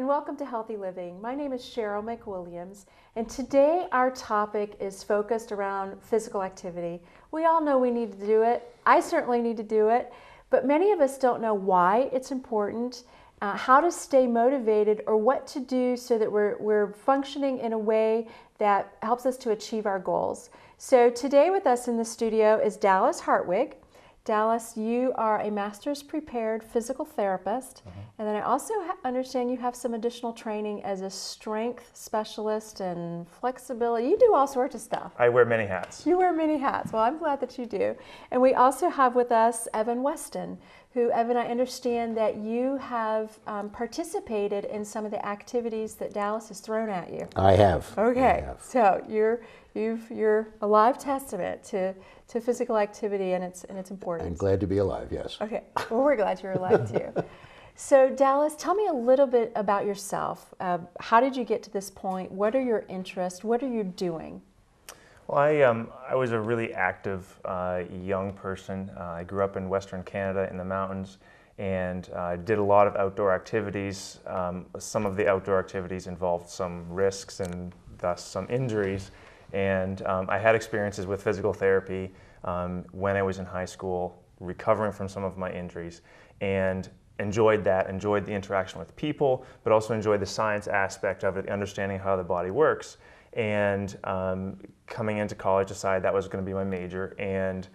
and welcome to Healthy Living. My name is Cheryl McWilliams, and today our topic is focused around physical activity. We all know we need to do it. I certainly need to do it, but many of us don't know why it's important, how to stay motivated, or what to do so that we're functioning in a way that helps us to achieve our goals. So today with us in the studio is Dallas Hartwig. Dallas, you are a master's prepared physical therapist, and then I also understand you have some additional training as a strength specialist and flexibility. You do all sorts of stuff. I wear many hats. You wear many hats. Well, I'm glad that you do. And we also have with us Evan Weston, who, Evan, I understand that you have participated in some of the activities that Dallas has thrown at you. I have. Okay, I have. so you're a live testament to physical activity and its importance. I'm glad to be alive, yes. Okay, well, we're glad you're alive too. So Dallas, tell me a little bit about yourself. How did you get to this point? What are your interests? What are you doing? Well, I was a really active young person. I grew up in Western Canada in the mountains and did a lot of outdoor activities. Some of the outdoor activities involved some risks and thus some injuries. And I had experiences with physical therapy when I was in high school, recovering from some of my injuries, and enjoyed that, enjoyed the interaction with people, but also enjoyed the science aspect of it, understanding how the body works. And coming into college, decided that was going to be my major, and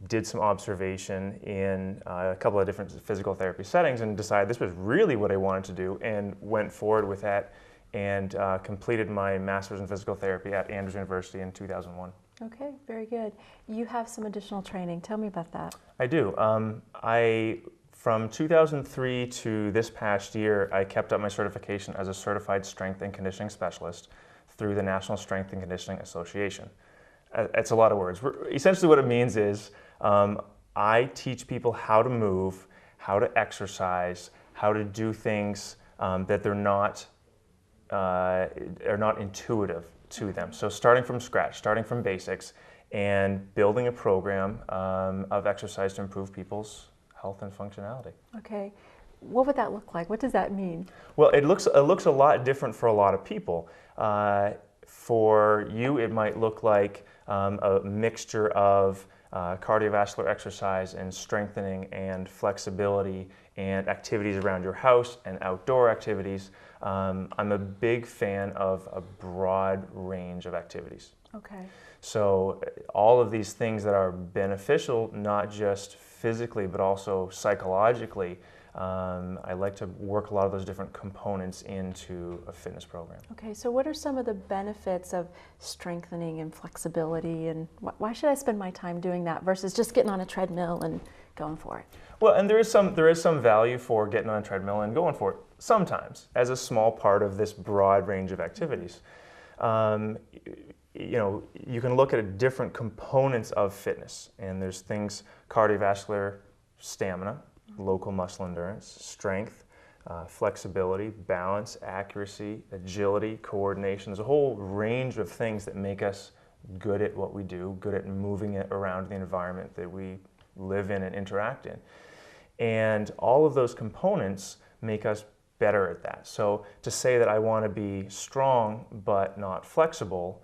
did some observation in a couple of different physical therapy settings, and decided this was really what I wanted to do, and went forward with that, and completed my master's in physical therapy at Andrews University in 2001. Okay, very good. You have some additional training. Tell me about that. I do. From 2003 to this past year, I kept up my certification as a certified strength and conditioning specialist through the National Strength and Conditioning Association. It's a lot of words. Essentially what it means is I teach people how to move, how to exercise, how to do things that are not intuitive to them. So starting from scratch, starting from basics, and building a program of exercise to improve people's health and functionality. Okay. What would that look like? What does that mean? Well, it looks a lot different for a lot of people. For you, it might look like a mixture of cardiovascular exercise and strengthening and flexibility and activities around your house and outdoor activities. I'm a big fan of a broad range of activities. Okay. So all of these things that are beneficial, not just physically, but also psychologically, I like to work a lot of those different components into a fitness program. Okay, so what are some of the benefits of strengthening and flexibility, and why should I spend my time doing that versus just getting on a treadmill and going for it? Well, and there is some value for getting on a treadmill and going for it sometimes as a small part of this broad range of activities. You can look at different components of fitness, and there's things: cardiovascular, stamina, local muscle endurance, strength, flexibility, balance, accuracy, agility, coordination. There's a whole range of things that make us good at what we do, good at moving it around the environment that we live in and interact in. And all of those components make us better at that. So to say that I want to be strong but not flexible,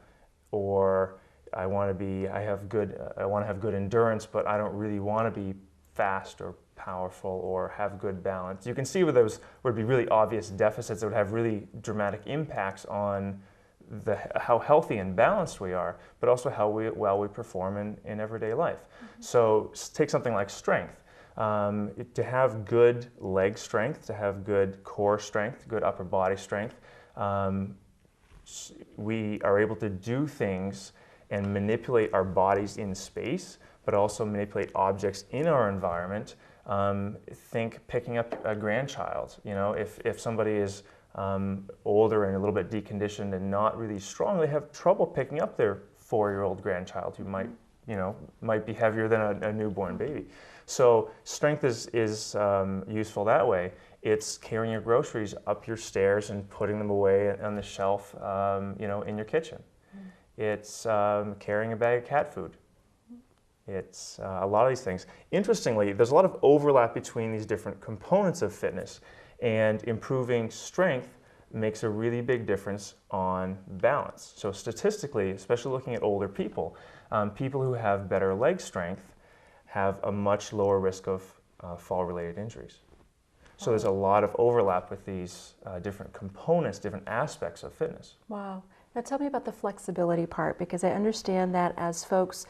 or I want to have good endurance, but I don't really want to be fast or powerful or have good balance. You can see where those would be really obvious deficits that would have really dramatic impacts on how healthy and balanced we are, but also how well we perform in everyday life. Mm-hmm. So take something like strength. To have good leg strength, to have good core strength, good upper body strength, we are able to do things and manipulate our bodies in space, but also manipulate objects in our environment. Think picking up a grandchild. If somebody is older and a little bit deconditioned and not really strong, they have trouble picking up their 4-year-old grandchild who might be heavier than a newborn baby. So strength is useful that way. It's carrying your groceries up your stairs and putting them away on the shelf, in your kitchen. It's carrying a bag of cat food. It's a lot of these things. Interestingly, there's a lot of overlap between these different components of fitness, and improving strength makes a really big difference on balance. So statistically, especially looking at older people, people who have better leg strength have a much lower risk of fall-related injuries. So there's a lot of overlap with these different components, different aspects of fitness. Wow. Now tell me about the flexibility part, because I understand that as folks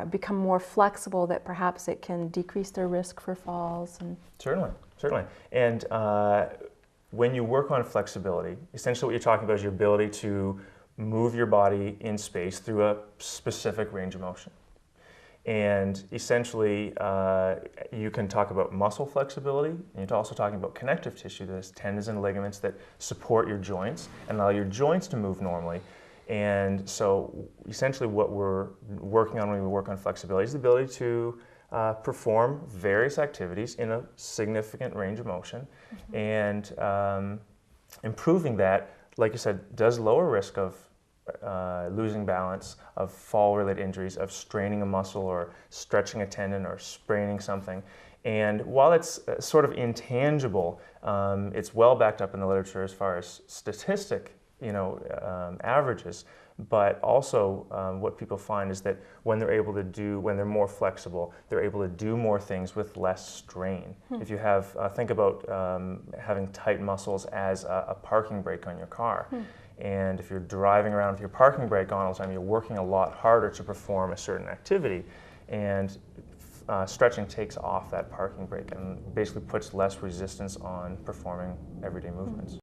become more flexible, that perhaps it can decrease their risk for falls. And Certainly, certainly. And when you work on flexibility, essentially what you're talking about is your ability to move your body in space through a specific range of motion. And essentially, you can talk about muscle flexibility, and you're also talking about connective tissue, there's tendons and ligaments that support your joints and allow your joints to move normally. And so essentially what we're working on when we work on flexibility is the ability to perform various activities in a significant range of motion. And improving that, like you said, does lower risk of losing balance, of fall-related injuries, of straining a muscle or stretching a tendon or spraining something. And while it's sort of intangible, it's well backed up in the literature as far as statistic, averages. But also what people find is that when they're more flexible, they're able to do more things with less strain. If you have, think about having tight muscles as a parking brake on your car. And if you're driving around with your parking brake on all the time, you're working a lot harder to perform a certain activity. And stretching takes off that parking brake and basically puts less resistance on performing everyday movements.